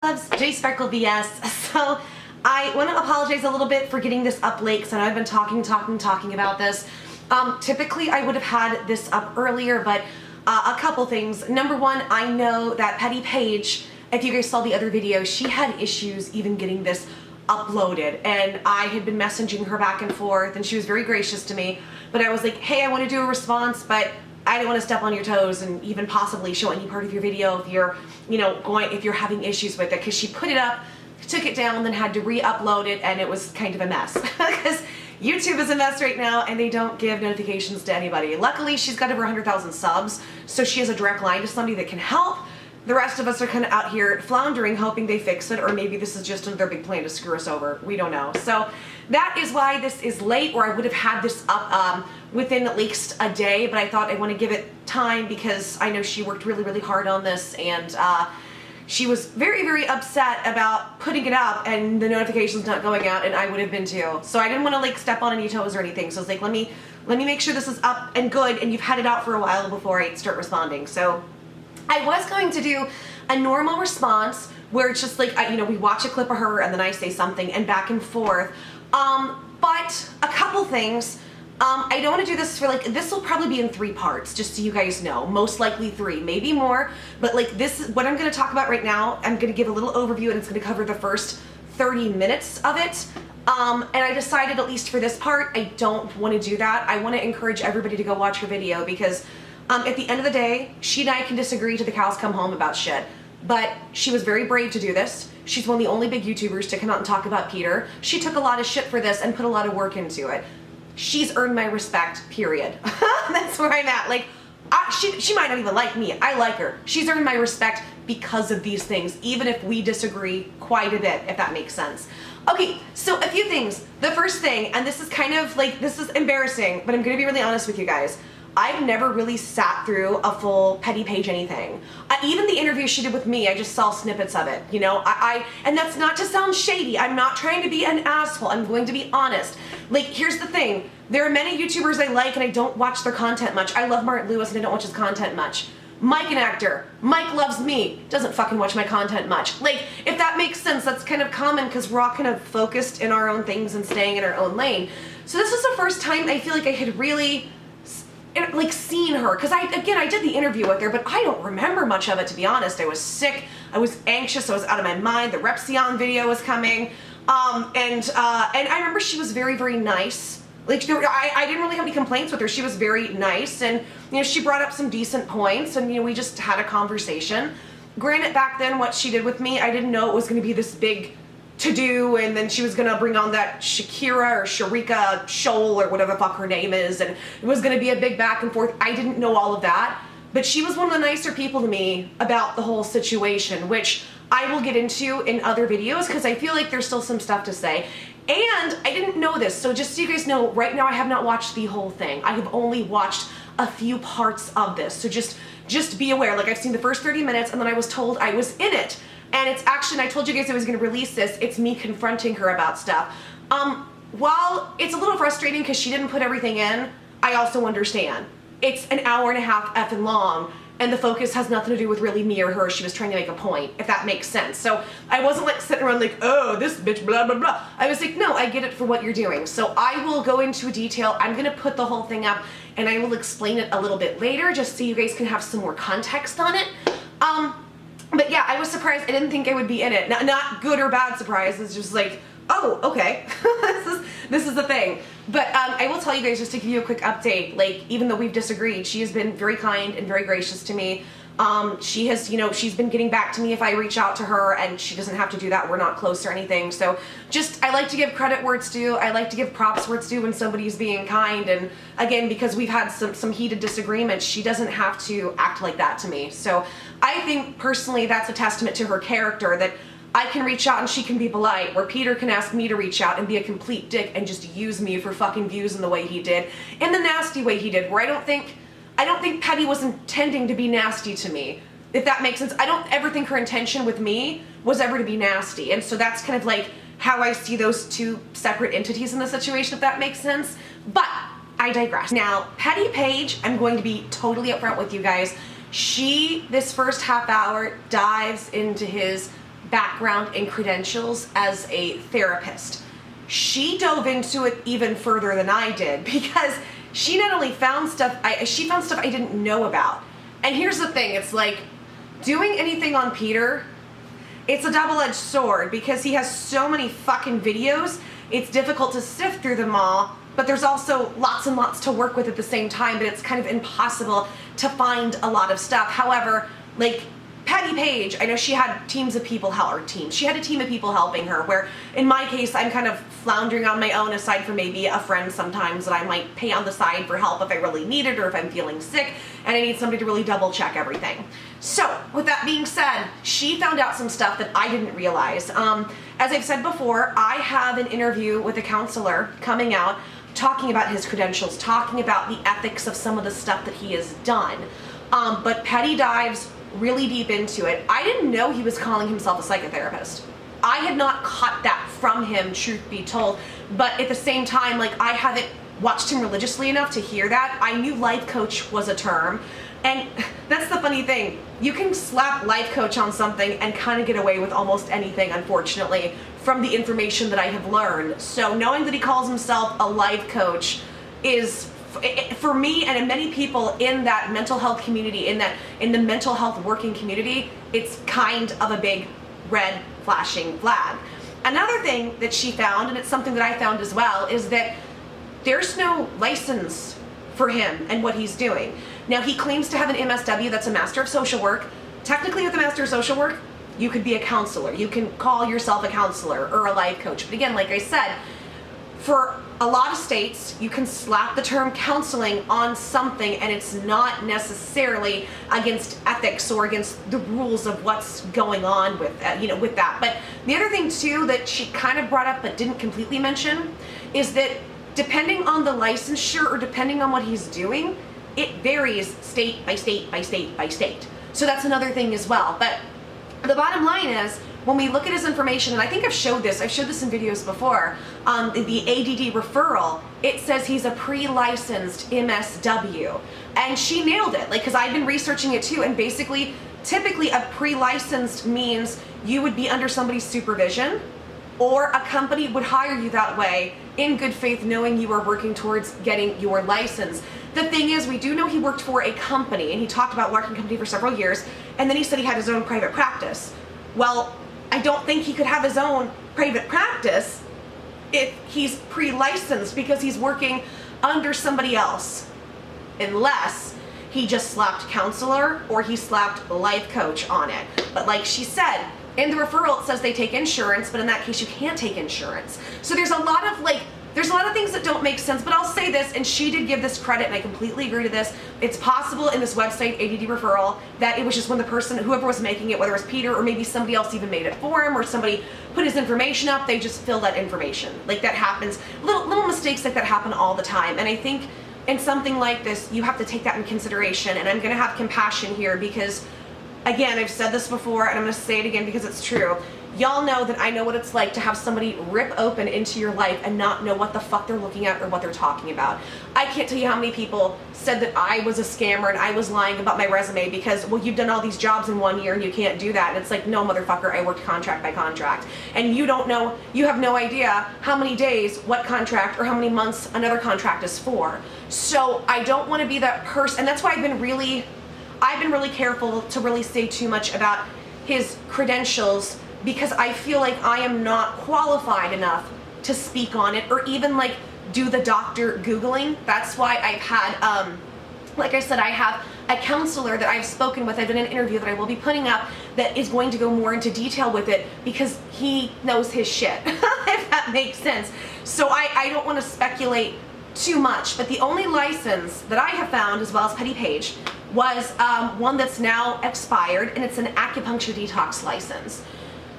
Loves J Sparkle VS. So I want to apologize a little bit for getting this up late because I know I've been talking about this. Typically I would have had this up earlier, but a couple things. Number one, I know that Petty Paige, if you guys saw the other video, she had issues even getting this uploaded, and I had been messaging her back and forth, and she was very gracious to me, but I was like, hey, I want to do a response, but I don't want to step on your toes and even possibly show any part of your video if you're, if you're having issues with it, because she put it up, took it down, then had to re-upload it, and it was kind of a mess because YouTube is a mess right now and they don't give notifications to anybody. Luckily, she's got over 100,000 subs, so she has a direct line to somebody that can help. The rest of us are kind of out here floundering, hoping they fix it, or maybe this is just another big plan to screw us over. We don't know. So that is why this is late, or I would have had this up within at least a day, but I thought I want to give it time because I know she worked really, really hard on this, and she was very, very upset about putting it up and the notifications not going out, and I would have been too. So I didn't want to step on any toes or anything. So I was like, let me make sure this is up and good, and you've had it out for a while before I start responding. So I was going to do a normal response where it's just like, we watch a clip of her and then I say something and back and forth. But a couple things. I don't want to do this for this will probably be in 3 parts, just so you guys know. Most likely 3, maybe more. But this is what I'm going to talk about right now. I'm going to give a little overview and it's going to cover the first 30 minutes of it. And I decided, at least for this part, I don't want to do that. I want to encourage everybody to go watch her video because at the end of the day, she and I can disagree till the cows come home about shit. But she was very brave to do this. She's one of the only big YouTubers to come out and talk about Peter. She took a lot of shit for this and put a lot of work into it. She's earned my respect, period. That's where I'm at. She might not even like me. I like her. She's earned my respect because of these things, even if we disagree quite a bit, if that makes sense. Okay, so a few things. The first thing, and this is kind of this is embarrassing, but I'm gonna be really honest with you guys. I've never really sat through a full Petty Paige anything. Even the interview she did with me, I just saw snippets of it, and that's not to sound shady. I'm not trying to be an asshole. I'm going to be honest. Here's the thing. There are many YouTubers I like and I don't watch their content much. I love Martin Lewis and I don't watch his content much. Mike, an actor. Mike loves me. Doesn't fucking watch my content much. If that makes sense, that's kind of common because we're all kind of focused in our own things and staying in our own lane. So this was the first time I feel like I had really seen her, because I did the interview with her, but I don't remember much of it, to be honest. I was sick, I was anxious, I was out of my mind. The Repsion video was coming, and I remember she was very, very nice. I didn't really have any complaints with her. She was very nice, and she brought up some decent points, and we just had a conversation. Granted, back then what she did with me, I didn't know it was going to be this big to do, and then she was gonna bring on that Shakira or Sharika Shoal or whatever the fuck her name is, and it was gonna be a big back and forth. I didn't know all of that, but she was one of the nicer people to me about the whole situation, which I will get into in other videos because I feel like there's still some stuff to say. And I didn't know this, so just so you guys know, right now I have not watched the whole thing. I have only watched a few parts of this, so just be aware. I've seen the first 30 minutes and then I was told I was in it. And it's actually, and I told you guys I was going to release this, it's me confronting her about stuff. While it's a little frustrating because she didn't put everything in, I also understand. It's an hour and a half effing long, and the focus has nothing to do with really me or her. She was trying to make a point, if that makes sense. So I wasn't sitting around oh, this bitch, blah, blah, blah. I was no, I get it for what you're doing. So I will go into detail. I'm going to put the whole thing up, and I will explain it a little bit later, just so you guys can have some more context on it. But yeah, I was surprised. I didn't think I would be in it. Not good or bad surprise. It's just oh, okay. this is the thing. But I will tell you guys, just to give you a quick update, even though we've disagreed, she has been very kind and very gracious to me. She has, she's been getting back to me if I reach out to her, and she doesn't have to do that. We're not close or anything. So I like to give credit where it's due. I like to give props where it's due when somebody's being kind. And again, because we've had some heated disagreements, she doesn't have to act like that to me. So I think personally that's a testament to her character, that I can reach out and she can be polite, where Peter can ask me to reach out and be a complete dick and just use me for fucking views in the way he did, in the nasty way he did, where I don't think Petty was intending to be nasty to me, if that makes sense. I don't ever think her intention with me was ever to be nasty, and so that's kind of how I see those two separate entities in the situation, if that makes sense. But I digress. Now, Petty Paige, I'm going to be totally upfront with you guys. This first half hour dives into his background and credentials as a therapist. She dove into it even further than I did because she not only found stuff, she found stuff I didn't know about. And here's the thing, it's like, doing anything on Peter, it's a double-edged sword because he has so many fucking videos, it's difficult to sift through them all, but there's also lots and lots to work with at the same time, but it's kind of impossible to find a lot of stuff. However, like, Petty Paige, I know she had teams of people, she had a team of people helping her, where in my case, I'm kind of floundering on my own aside from maybe a friend sometimes that I might pay on the side for help if I really need it or if I'm feeling sick and I need somebody to really double check everything. So, with that being said, she found out some stuff that I didn't realize. As I've said before, I have an interview with a counselor coming out talking about his credentials, talking about the ethics of some of the stuff that he has done. But Petty dives really deep into it. I didn't know he was calling himself a psychotherapist. I had not caught that from him, truth be told, but at the same time, like, I haven't watched him religiously enough to hear that. I knew life coach was a term, and that's the funny thing. You can slap life coach on something and kind of get away with almost anything, unfortunately, from the information that I have learned. So knowing that he calls himself a life coach is, for me and many people in that mental health community, in the mental health working community, it's kind of a big red flashing flag. Another thing that she found, and it's something that I found as well, is that there's no license for him and what he's doing. Now, he claims to have an MSW, that's a Master of Social Work. Technically, with a Master of Social Work, you could be a counselor. You can call yourself a counselor or a life coach. But again, like I said, for a lot of states, you can slap the term counseling on something and it's not necessarily against ethics or against the rules of what's going on with, with that. But the other thing too that she kind of brought up but didn't completely mention is that depending on the licensure or depending on what he's doing, it varies state by state by state by state. So that's another thing as well. But the bottom line is, when we look at his information, and I think I've showed this in videos before, the ADD referral, it says he's a pre-licensed MSW. And she nailed it, like, because I've been researching it too, and basically, typically a pre-licensed means you would be under somebody's supervision, or a company would hire you that way in good faith, knowing you are working towards getting your license. The thing is, we do know he worked for a company, and he talked about working a company for several years, and then he said he had his own private practice. Well, I don't think he could have his own private practice if he's pre-licensed because he's working under somebody else, unless he just slapped counselor or he slapped life coach on it. But like she said, in the referral it says they take insurance, but in that case you can't take insurance. So there's a lot of things that don't make sense, but I'll say this, and she did give this credit, and I completely agree to this. It's possible in this website, ADD referral, that it was just when the person, whoever was making it, whether it was Peter or maybe somebody else even made it for him, or somebody put his information up, they just fill that information. Like, that happens. Little mistakes like that happen all the time, and I think in something like this, you have to take that in consideration, and I'm going to have compassion here because, again, I've said this before, and I'm going to say it again because it's true. Y'all know that I know what it's like to have somebody rip open into your life and not know what the fuck they're looking at or what they're talking about. I can't tell you how many people said that I was a scammer and I was lying about my resume because, well, you've done all these jobs in 1 year and you can't do that. And it's like, no, motherfucker, I worked contract by contract. And you don't know, you have no idea how many days, what contract, or how many months another contract is for. So I don't want to be that person. And that's why I've been really careful to really say too much about his credentials, because I feel like I am not qualified enough to speak on it or even like do the doctor Googling. That's why I've had, like I said, I have a counselor that I've spoken with. I've done an interview that I will be putting up that is going to go more into detail with it because he knows his shit, if that makes sense. So I don't want to speculate too much, but the only license that I have found, as well as Petty Paige, was one that's now expired, and it's an acupuncture detox license.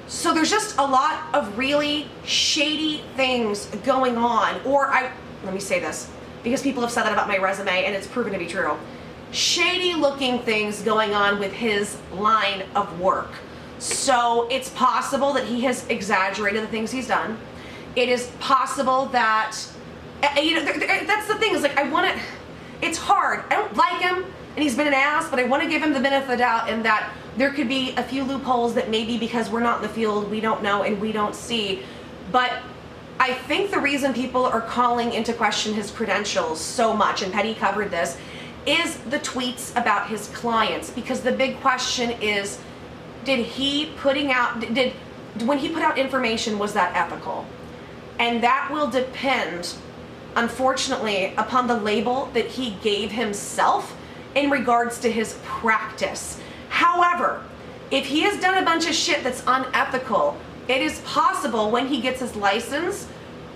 So there's just a lot of really shady things going on, let me say this, because people have said that about my resume and it's proven to be true. Shady looking things going on with his line of work. So it's possible that he has exaggerated the things he's done. It is possible that, that's the thing, is like, it's hard. I don't like him, and he's been an ass, but I want to give him the benefit of the doubt in that There could be a few loopholes that maybe because we're not in the field, we don't know and we don't see. But I think the reason people are calling into question his credentials so much, and Petty covered this, is the tweets about his clients. Because the big question is, when he put out information, was that ethical? And that will depend, unfortunately, upon the label that he gave himself in regards to his practice. However, if he has done a bunch of shit that's unethical, it is possible when he gets his license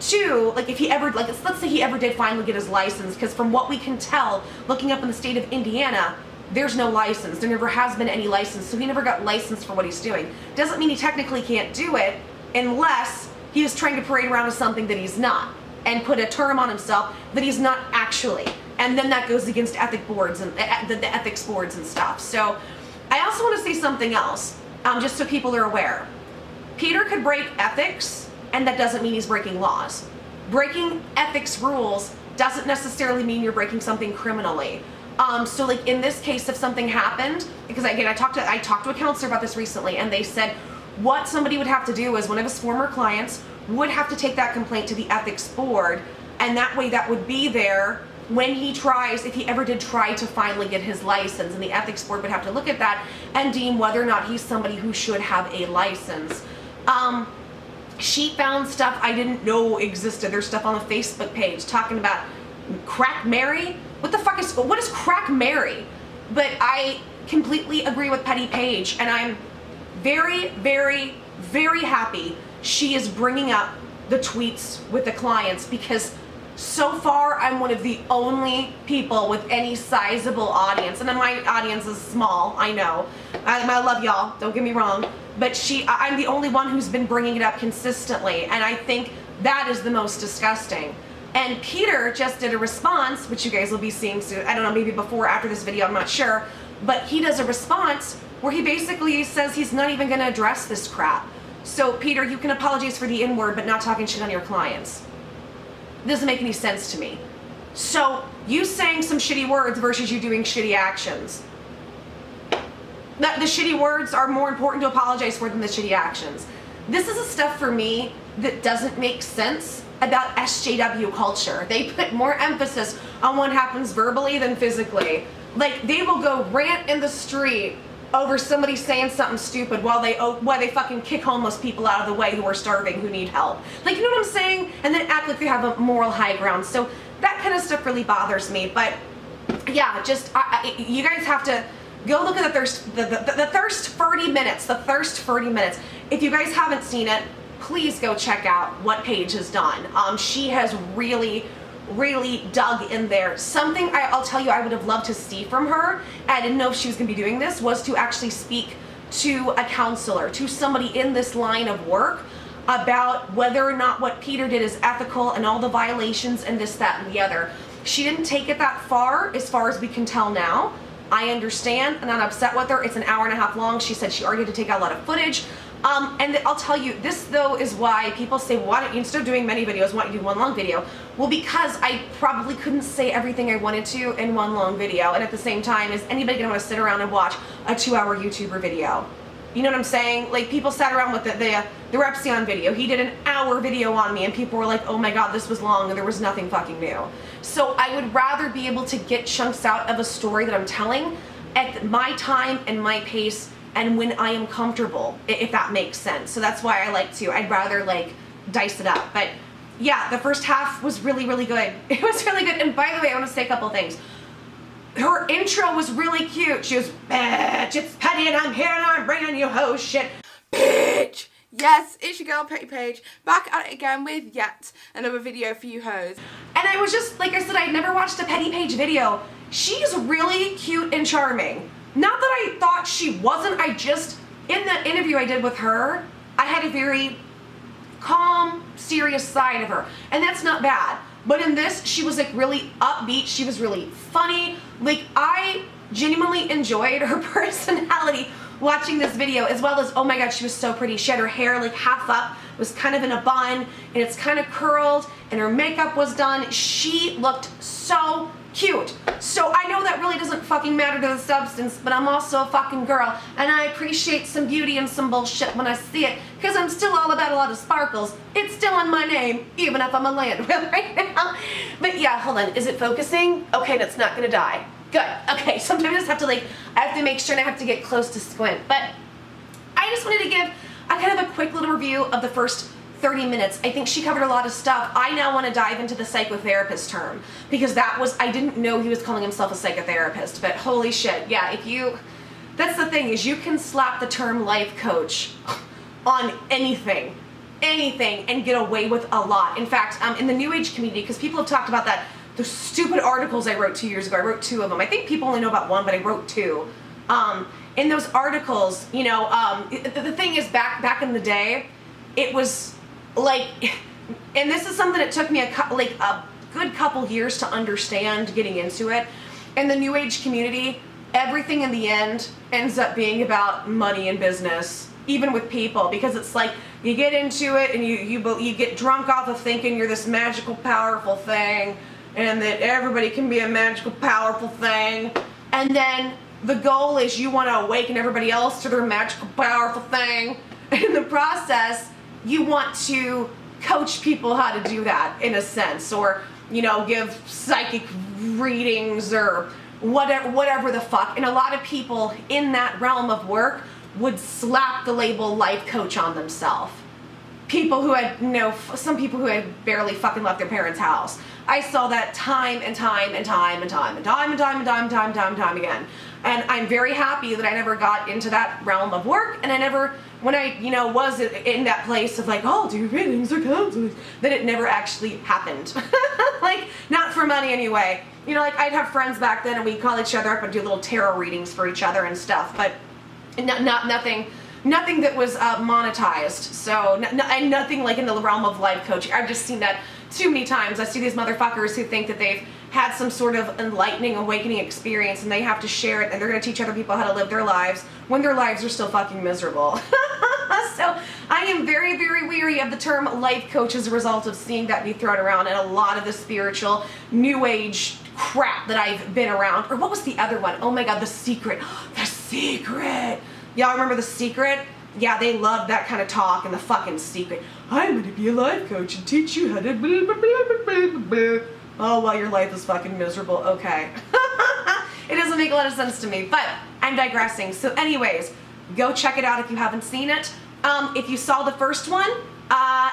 to, like, if he ever, like, let's say he ever did finally get his license, because from what we can tell, looking up in the state of Indiana, there's no license. There never has been any license, so he never got licensed for what he's doing. Doesn't mean he technically can't do it unless he is trying to parade around as something that he's not and put a term on himself that he's not actually. And then that goes against ethic boards and the ethics boards and stuff. So I also want to say something else, just so people are aware. Peter could break ethics, and that doesn't mean he's breaking laws. Breaking ethics rules doesn't necessarily mean you're breaking something criminally. So like in this case, if something happened, because again, I talked to a counselor about this recently, and they said what somebody would have to do is one of his former clients would have to take that complaint to the ethics board, and that way that would be there when he tries, if he ever did try to finally get his license, and the ethics board would have to look at that and deem whether or not he's somebody who should have a license. She found stuff I didn't know existed. There's stuff on the Facebook page talking about Crack Mary. What is Crack Mary? But I completely agree with Petty Paige, and I'm very, very, very happy she is bringing up the tweets with the clients, because so far I'm one of the only people with any sizable audience, and then my audience is small, I know. I love y'all, don't get me wrong, but I'm the only one who's been bringing it up consistently, and I think that is the most disgusting. And Peter just did a response, which you guys will be seeing soon. I don't know, maybe before or after this video, I'm not sure. But he does a response where he basically says he's not even going to address this crap. So Peter, you can apologize for the N-word, but not talking shit on your clients. It doesn't make any sense to me. So you saying some shitty words versus you doing shitty actions. The shitty words are more important to apologize for than the shitty actions. This is the stuff for me that doesn't make sense about SJW culture. They put more emphasis on what happens verbally than physically. Like, they will go rant in the street over somebody saying something stupid while they fucking kick homeless people out of the way who are starving, who need help. Like, you know what I'm saying? And then act like they have a moral high ground. So that kind of stuff really bothers me. But yeah, just you guys have to go look at the Thirst 30 Minutes. The Thirst 30 Minutes. If you guys haven't seen it, please go check out what Paige has done. She has really dug in there. Something I'll tell you I would have loved to see from her, I didn't know if she was going to be doing this, was to actually speak to a counselor, to somebody in this line of work, about whether or not what Peter did is ethical and all the violations and this, that, and the other. She didn't take it that far as we can tell now. I understand. I'm not upset with her. It's an hour and a half long. She said she already had to take out a lot of footage. And I'll tell you, this though is why people say, well, why don't you, instead of doing many videos, why don't you do one long video? Well, because I probably couldn't say everything I wanted to in one long video. And at the same time, is anybody gonna want to sit around and watch a 2-hour YouTuber video? You know what I'm saying? Like, people sat around with the Repsion video. He did an hour video on me, and people were like, oh my god, this was long, and there was nothing fucking new. So I would rather be able to get chunks out of a story that I'm telling at my time and my pace, and when I am comfortable, if that makes sense. So that's why I'd rather like dice it up. But yeah, the first half was really good. It was really good. And by the way, I want to say a couple things. Her intro was really cute. She was, bitch, it's Petty and I'm here and I'm bringing you ho shit. Bitch! Yes, it's your girl Petty Paige, back at it again with yet another video for you hoes. And I was just, like I said, I'd never watched a Petty Paige video. She's really cute and charming. Not that I thought she wasn't, in the interview I did with her, I had a very calm, serious side of her. And that's not bad. But in this, she was like really upbeat, she was really funny. Like, I genuinely enjoyed her personality watching this video, as well as, oh my god, she was so pretty. She had her hair like half up, was kind of in a bun, and it's kind of curled, and her makeup was done. She looked so Cute. So I know that really doesn't fucking matter to the substance, but I'm also a fucking girl, and I appreciate some beauty and some bullshit when I see it, because I'm still all about a lot of sparkles. It's still in my name, even if I'm a landwill right now. But yeah, hold on, is it focusing? Okay, that's not gonna die. Good, okay, sometimes I just have to I have to make sure, and I have to get close to squint. But I just wanted to give a kind of a quick little review of the first 30 minutes. I think she covered a lot of stuff. I now want to dive into the psychotherapist term, because I didn't know he was calling himself a psychotherapist, but holy shit, yeah, that's the thing, is you can slap the term life coach on anything, and get away with a lot. In fact, in the New Age community, because people have talked about that, those stupid articles I wrote 2 years ago, I wrote 2 of them. I think people only know about 1, but I wrote 2. In those articles, the thing is, back in the day, it was and this is something that took me a good couple years to understand getting into it. In the New Age community, everything in the end ends up being about money and business, even with people, because it's you get into it and you get drunk off of thinking you're this magical, powerful thing, and that everybody can be a magical, powerful thing, and then the goal is you want to awaken everybody else to their magical, powerful thing, and in the process, you want to coach people how to do that, in a sense, or, give psychic readings or whatever the fuck. And a lot of people in that realm of work would slap the label life coach on themselves. People who had, some people who had barely fucking left their parents' house. I saw that time and time again. And I'm very happy that I never got into that realm of work, and I never, when I, was in that place of oh, do readings or counseling, that it never actually happened. Not for money anyway. I'd have friends back then, and we'd call each other up and do little tarot readings for each other and stuff, but nothing that was monetized. So, and nothing in the realm of life coaching. I've just seen that too many times. I see these motherfuckers who think that they've had some sort of enlightening, awakening experience, and they have to share it, and they're going to teach other people how to live their lives when their lives are still fucking miserable. So I am very, very weary of the term life coach as a result of seeing that be thrown around and a lot of the spiritual New Age crap that I've been around. Or what was the other one? Oh my god, The Secret. The Secret. Y'all remember The Secret? Yeah, they love that kind of talk and the fucking secret. I'm going to be a life coach and teach you how to blah, blah, blah, blah, blah, blah. Oh, well, your life is fucking miserable. Okay. It doesn't make a lot of sense to me, but I'm digressing. So anyways, go check it out if you haven't seen it. If you saw the first one,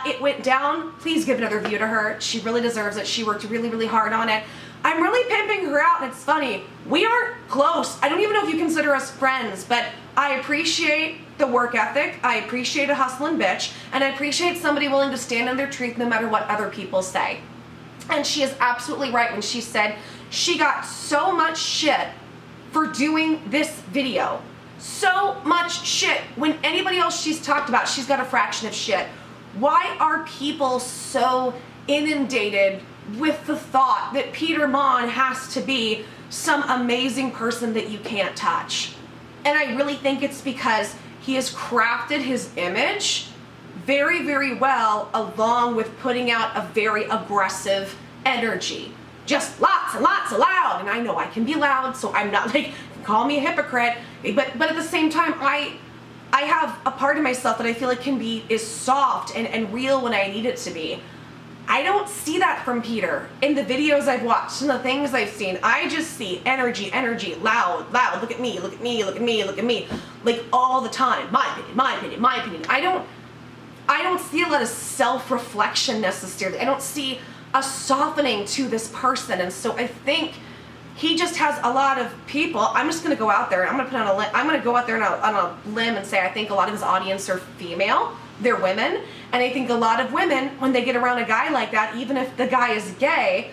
it went down. Please give another view to her. She really deserves it. She worked really, really hard on it. I'm really pimping her out, and it's funny. We aren't close. I don't even know if you consider us friends, but I appreciate the work ethic. I appreciate a hustling bitch, and I appreciate somebody willing to stand on their truth no matter what other people say. And she is absolutely right when she said she got so much shit for doing this video. So much shit. When anybody else she's talked about, she's got a fraction of shit. Why are people so inundated with the thought that Peter Monn has to be some amazing person that you can't touch? And I really think it's because he has crafted his image very, very well, along with putting out a very aggressive energy. Just lots and lots of loud. And I know I can be loud, so I'm not call me a hypocrite. But at the same time, I have a part of myself that I feel is soft and real when I need it to be. I don't see that from Peter. In the videos I've watched and the things I've seen, I just see energy, loud, look at me, look at me, look at me, look at me, all the time. My opinion, my opinion, my opinion. I don't see a lot of self-reflection necessarily. I don't see a softening to this person, and so I think he just has a lot of people. I'm just going to go out there and I'm going to put on I'm going to go out there on a limb and say I think a lot of his audience are female. They're women, and I think a lot of women, when they get around a guy like that, even if the guy is gay,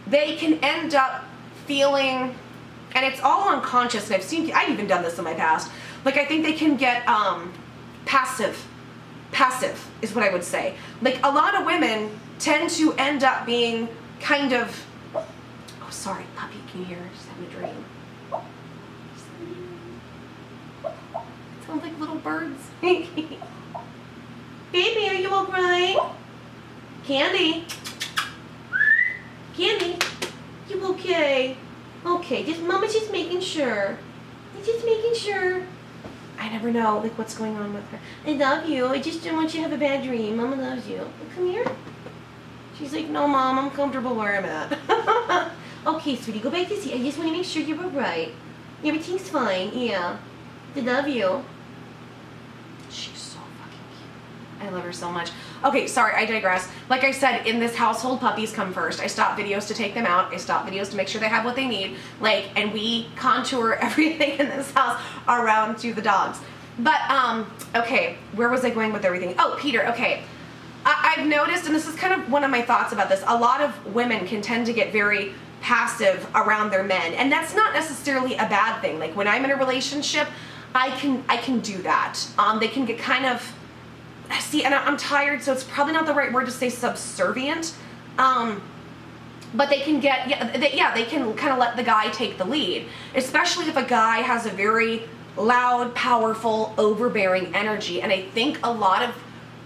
they can end up feeling, and it's all unconscious, and I've even done this in my past, I think they can get passive is what I would say. A lot of women tend to end up being kind of, oh sorry puppy, can you hear her? Just having a dream. It sounds like little birds. Baby, are you alright? Candy? Candy? You okay? Okay. Okay, Mama's just making sure. Just making sure. I never know, like, what's going on with her. I love you. I just don't want you to have a bad dream. Mama loves you. Come here. She's like, no, Mom, I'm comfortable where I'm at. Okay, sweetie, go back to sleep. I just want to make sure you were right. Everything's fine. Yeah. I love you. She's so fucking cute. I love her so much. Okay, sorry, I digress. Like I said, in this household, puppies come first. I stop videos to take them out. I stop videos to make sure they have what they need. Like, and we contour everything in this house around to the dogs. But, okay, where was I going with everything? Oh, Peter, okay. I've noticed, and this is kind of one of my thoughts about this, a lot of women can tend to get very passive around their men. And that's not necessarily a bad thing. Like, when I'm in a relationship, I can do that. They can get kind of... See, and I'm tired, so it's probably not the right word to say subservient. But they can get, they can kind of let the guy take the lead. Especially if a guy has a very loud, powerful, overbearing energy. And I think a lot of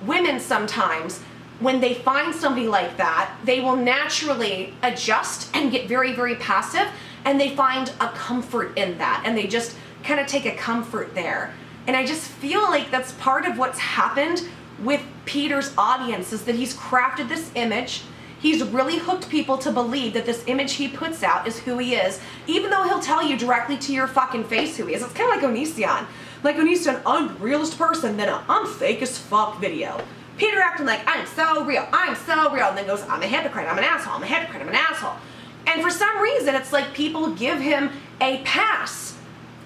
women sometimes, when they find somebody like that, they will naturally adjust and get very, very passive. And they find a comfort in that. And they just kind of take a comfort there. And I just feel like that's part of what's happened with Peter's audience, is that he's crafted this image. He's really hooked people to believe that this image he puts out is who he is, even though he'll tell you directly to your fucking face who he is. It's kind of like Onision. Like Onision, I'm the realest person, then I'm fake as fuck video. Peter acting like, I'm so real, and then goes, I'm a hypocrite, I'm an asshole, I'm a hypocrite, I'm an asshole. And for some reason, it's like people give him a pass.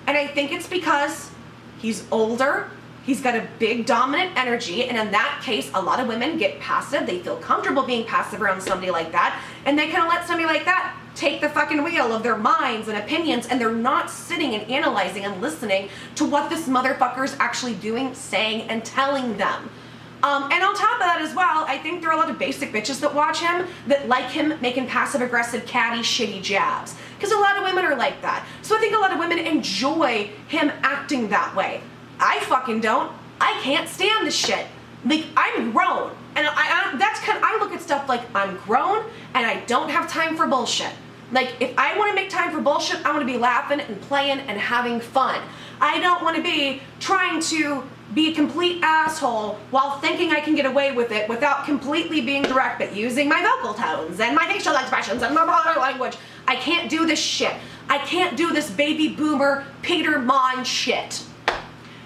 And I think it's because he's older, he's got a big dominant energy, and in that case, a lot of women get passive. They feel comfortable being passive around somebody like that, and they kind of let somebody like that take the fucking wheel of their minds and opinions, and they're not sitting and analyzing and listening to what this motherfucker's actually doing, saying, and telling them. And on top of that as well, I think there are a lot of basic bitches that watch him that like him making passive-aggressive, catty, shitty jabs. Because a lot of women are like that. So I think a lot of women enjoy him acting that way. I fucking don't. I can't stand this shit. Like, I'm grown. And I look at stuff like I'm grown and I don't have time for bullshit. Like, if I want to make time for bullshit, I want to be laughing and playing and having fun. I don't want to be trying to be a complete asshole while thinking I can get away with it without completely being direct, but using my vocal tones and my facial expressions and my body language. I can't do this shit. I can't do this baby boomer Peter Monn shit.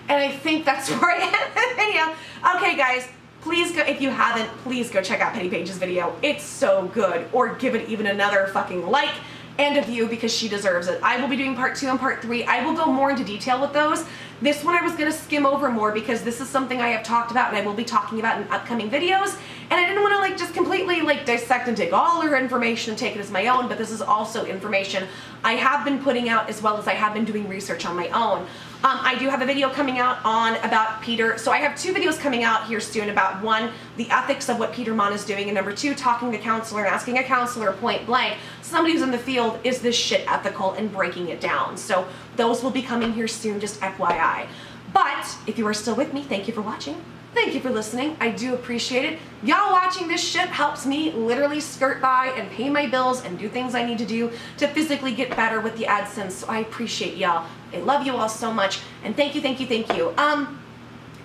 And I think that's where I am. Anyhow, okay guys, please go, if you haven't, please go check out Petty Paige's video. It's so good. Or give it even another fucking like and a view, because she deserves it. I will be doing part 2 and part 3. I will go more into detail with those. This one I was going to skim over more because this is something I have talked about and I will be talking about in upcoming videos. And I didn't want to like just completely like dissect and take all her information and take it as my own, but this is also information I have been putting out as well as I have been doing research on my own. I do have a video coming out on about Peter. So I have 2 videos coming out here soon about, 1, the ethics of what Peter Monn is doing, and number 2, talking to a counselor and asking a counselor point blank, somebody who's in the field, is this shit ethical, and breaking it down. So those will be coming here soon, just FYI. But if you are still with me, thank you for watching. Thank you for listening. I do appreciate it. Y'all watching this shit helps me literally skirt by and pay my bills and do things I need to do to physically get better with the AdSense. So I appreciate y'all. I love you all so much. And thank you, thank you, thank you.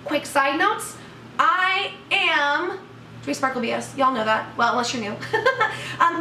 Quick side notes. I am Jefree Sparkle BS. Y'all know that. Well, unless you're new.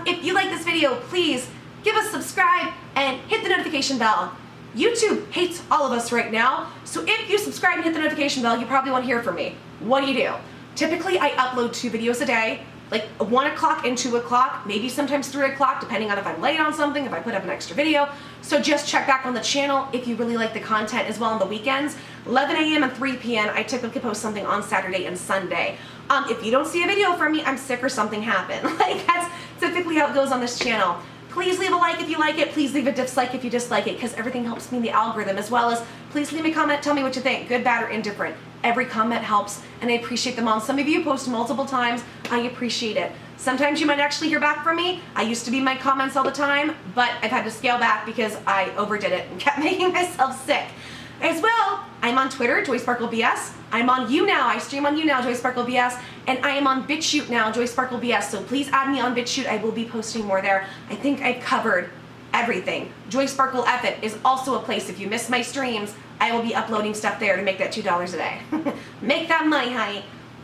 If you like this video, please give us a subscribe and hit the notification bell. YouTube hates all of us right now, so if you subscribe and hit the notification bell, you probably won't hear from me. What do? Typically, I upload 2 videos a day, like 1 o'clock and 2 o'clock, maybe sometimes 3 o'clock, depending on if I'm late on something, if I put up an extra video. So just check back on the channel if you really like the content as well on the weekends. 11 a.m. and 3 p.m. I typically post something on Saturday and Sunday. If you don't see a video from me, I'm sick or something happened. Like, that's typically how it goes on this channel. Please leave a like if you like it. Please leave a dislike if you dislike it, because everything helps me in the algorithm, as well as please leave me a comment, tell me what you think, good, bad, or indifferent. Every comment helps, and I appreciate them all. Some of you post multiple times. I appreciate it. Sometimes you might actually hear back from me. I used to be in my comments all the time, but I've had to scale back because I overdid it and kept making myself sick. As well, I'm on Twitter, Joy Sparkle BS. I'm on YouNow. I stream on YouNow, Joy Sparkle BS. And I am on BitChute now, Joy Sparkle BS. So please add me on BitChute. I will be posting more there. I think I've covered everything. Joy Sparkle Effort is also a place. If you miss my streams, I will be uploading stuff there to make that $2 a day. Make that money, honey.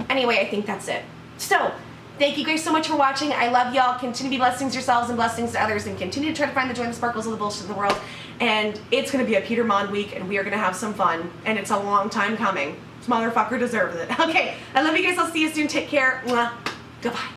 Anyway, I think that's it. So, thank you guys so much for watching. I love y'all. Continue to be blessings yourselves and blessings to others, and continue to try to find the joy and the sparkles of the bullshit in the world. And it's going to be a Peter Monn week, and we are going to have some fun. And it's a long time coming. This motherfucker deserves it. Okay, I love you guys. I'll see you soon. Take care. Mwah. Goodbye.